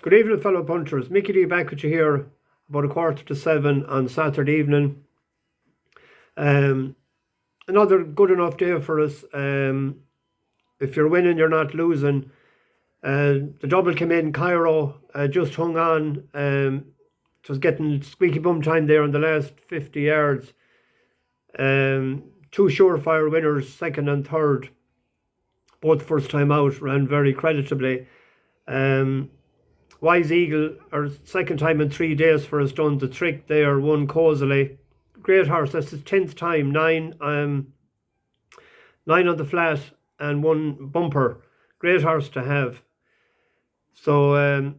Good evening, fellow punchers. Mickey D back with you here about 6:45 on Saturday evening. Another good enough day for us. If you're winning, you're not losing. The double came in. Cairo just hung on. It was getting squeaky bum time there in the last 50 yards. Two surefire winners, second and third, both first time out, ran very creditably. Wise Eagle, our second time in 3 days for us, done the trick there, won causally. Great horse, that's his 10th time, nine on the flat and one bumper. Great horse to have. So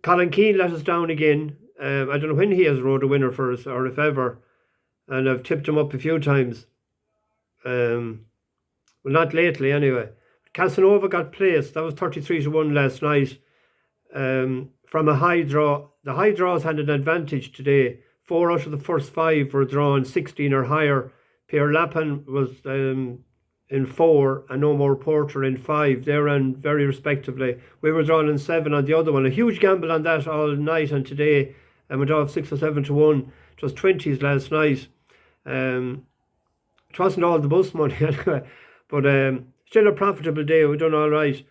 Colin Keane let us down again. I don't know when he has rode a winner for us, or if ever, and I've tipped him up a few times. Well, not lately anyway. Casanova got placed. That was 33-1 last night. From a high draw. The high draws had an advantage today. 4 out of the first 5 were drawn 16 or higher. Pierre Lapin was in 4 and No More Porter in 5. They ran very respectively. We were drawn in 7 on the other one. A huge gamble on that all night and today. And went off 6 or 7-1. It was 20s last night. It wasn't all the bus money anyway. But still a profitable day. We've done all right.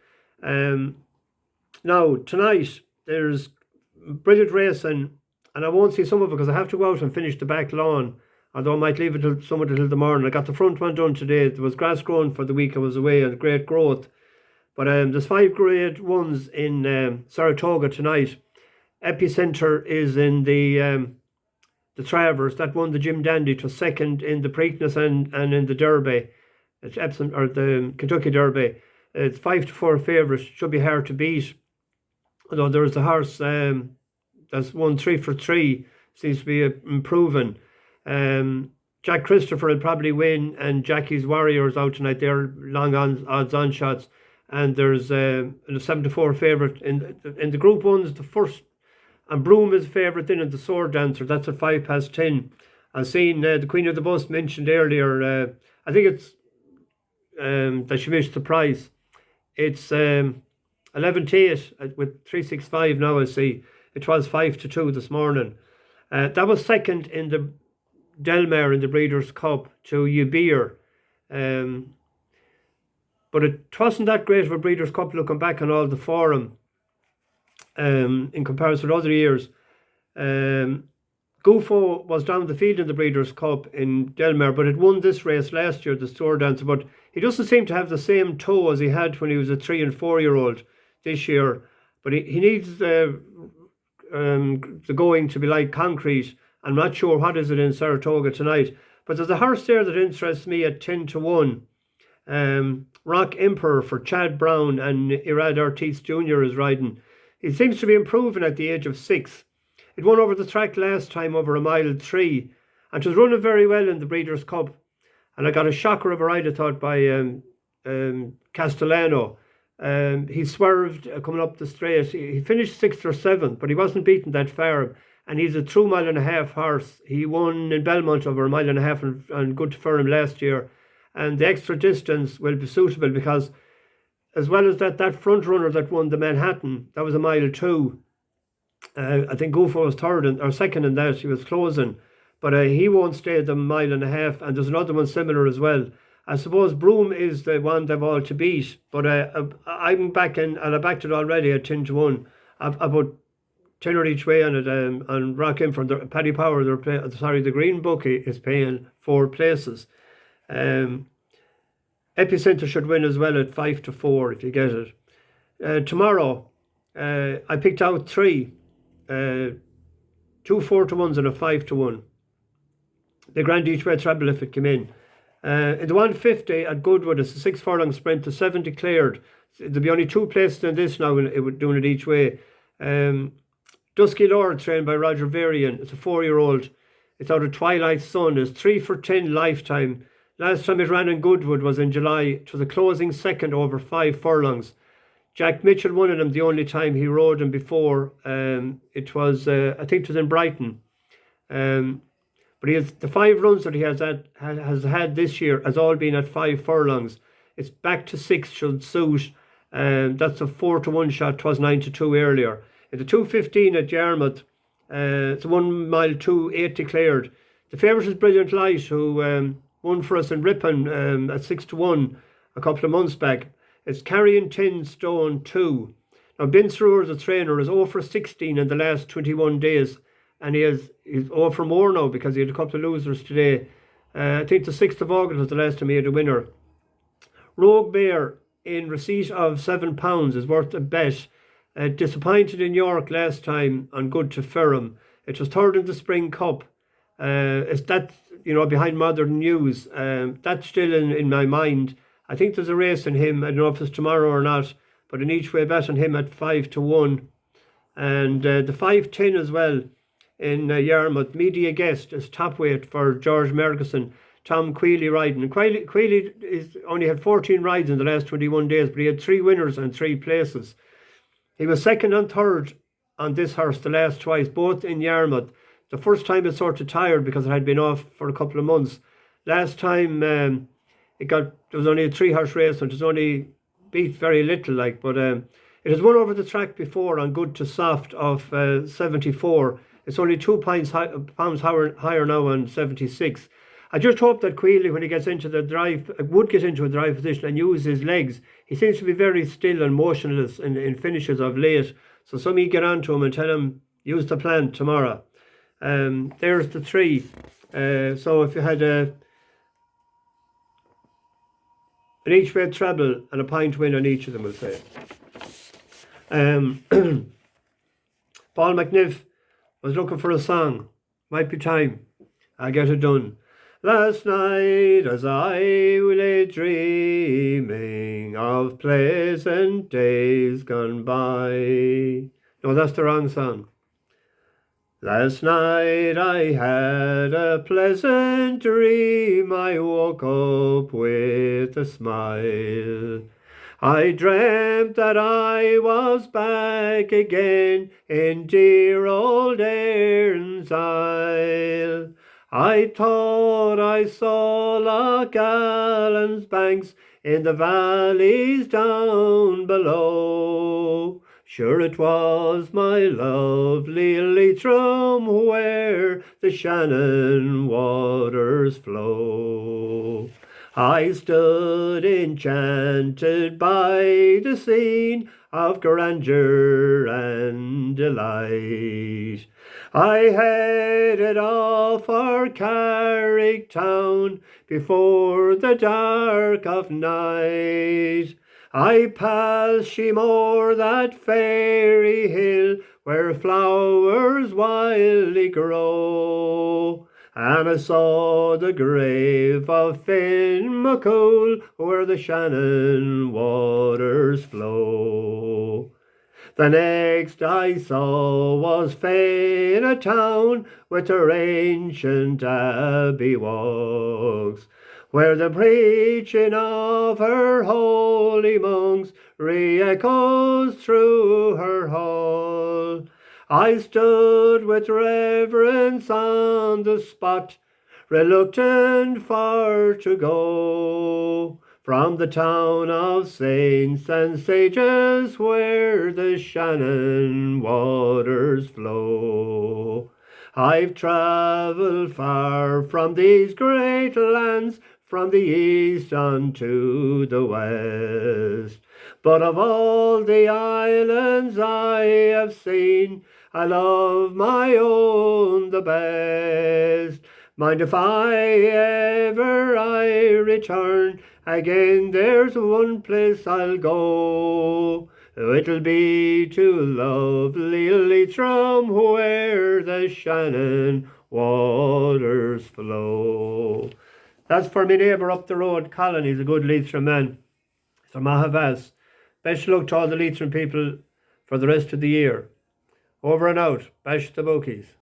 Now, tonight, there's brilliant racing, and I won't see some of it because I have to go out and finish the back lawn, although I might leave it till some of it till the morning. I got the front one done today. There was grass growing for the week I was away and great growth. But there's 5 grade ones in Saratoga tonight. Epicenter is in the Travers. That won the Jim Dandy. It was second in the Preakness and in the Derby. It's Epsom, or the Kentucky Derby. It's 5-4 favourite. Should be hard to beat. Although there's a horse that's won 3 for 3, seems to be improving. Jack Christopher will probably win, and Jackie's Warriors out tonight. They're long odds on shots, and there's a 7-4 favourite in the Group 1s. The first, and Broome is favourite in the Sword Dancer. That's at 10:05. I've seen the Queen of the Bus mentioned earlier. I think it's that she missed the price. It's 11-8 with 365 now. I see it was 5-2 this morning. That was second in the Delmare in the Breeders' Cup to Ubir. But it wasn't that great of a Breeders' Cup looking back on all the forum in comparison with other years. Gufo was down the field in the Breeders' Cup in Delmare, but it won this race last year, the Store Dancer. But he doesn't seem to have the same toe as he had when he was a 3 and 4 year old this year. But he needs the going to be like concrete. I'm not sure what is it in Saratoga tonight. But there's a horse there that interests me at 10-1. Rockemperor for Chad Brown, and Irad Ortiz Jr. is riding. He seems to be improving at the age of 6. It won over the track last time over 1.3 mile, and it was running very well in the Breeders' Cup. And I got a shocker of a ride, I thought, by Castellano. He swerved coming up the straight. He finished 6th or 7th, but he wasn't beaten that far. And he's a true 1.5 mile horse. He won in Belmont over 1.5 mile and good for him last year. And the extra distance will be suitable because, as well as that front runner that won the Manhattan, that was 1.2 mile. I think Gufo was third or second in that. He was closing, but he won't stay the 1.5 mile. And there's another one similar as well. I suppose Broome is the one they've all to beat, but I'm backing, and I backed it already at 10-1. About 10 or each way on it. On Rockemperor, Paddy Power, the Green Bookie is paying 4 places. Epicenter should win as well at 5-4 if you get it. Tomorrow, I picked out 3. 2 4-1s and a 5-1. The grand each way treble if it came in. In the 150 at Goodwood, it's a 6 furlong sprint, the 7 declared. There'll be only 2 places in this now, doing it each way. Dusky Lord, trained by Roger Varian. It's a 4-year-old. It's out of Twilight Sun. It's 3 for 10 lifetime. Last time it ran in Goodwood was in July. It was a closing second over 5 furlongs. Jack Mitchell won him the only time he rode him before. It was, I think it was in Brighton. But he has the 5 runs that he has had this year has all been at 5 furlongs. It's back to 6 should suit. That's a 4-1 shot. 'Twas 9-2 earlier. In the 2:15 at Yarmouth, it's 1 mile 2, 8 declared. The favourite is Brilliant Light, who won for us in Ripon at 6-1 a couple of months back. It's carrying 10 stone 2. Now, Ben Sroor, the trainer, is 0 for 16 in the last 21 days, and he's 0 for more now because he had a couple of losers today. I think the 6th of August was the last time he had a winner. Rogue Bear, in receipt of £7, is worth a bet. Disappointed in York last time on Good to Ferrum. It was third in the Spring Cup. Is that, behind Modern News? That's still in my mind. I think there's a race in him. I don't know if it's tomorrow or not, but an each way bet on him at 5-1. And the 5-10 as well in Yarmouth. Media Guest is top weight for George Mergerson. Tom Queally riding. And Queally is only had 14 rides in the last 21 days, but he had 3 winners and 3 places. He was second and third on this horse the last twice, both in Yarmouth. The first time it sort of tired because it had been off for a couple of months. Last time there was only a 3-horse race and it was only beat very little but it has won over the track before on Good to Soft of 74. It's only 2 pounds higher now on 76. I just hope that Queally, when he gets into the drive, would get into a drive position and use his legs. He seems to be very still and motionless in finishes of late. So somebody get on to him and tell him, use the plan tomorrow. There's the 3. So if you had an each way treble and a pint win on each of them, we'll say. Paul McNiff was looking for a song. Might be time. I'll get it done. Last night as I lay dreaming of pleasant days gone by. No, that's the wrong song. Last night I had a pleasant dream. I woke up with a smile. I dreamt that I was back again in dear old Erin's Isle. I thought I saw Loch Allen's banks in the valleys down below. Sure it was my lovely Leitrim where the Shannon waters flow. I stood enchanted by the scene of grandeur and delight. I headed off for Carrick town before the dark of night. I passed Sheemore, that fairy hill where flowers wildly grow, and I saw the grave of Finn McCool where the Shannon waters flow. The next I saw was Fena town with her ancient abbey walks, where the preaching of her holy monks re-echoes through her hall. I stood with reverence on the spot, reluctant for to go, from the town of saints and sages where the Shannon waters flow. I've travelled far from these great lands, from the east unto the west, but of all the islands I have seen, I love my own the best. Mind if ever I return again, there's one place I'll go. It'll be to lovely Leitrim where the Shannon waters flow. That's for me neighbour up the road, Colin. He's a good Leitrim man. So Mahavas. Best luck to all the Leitrim people for the rest of the year. Over and out. Bash the bookies.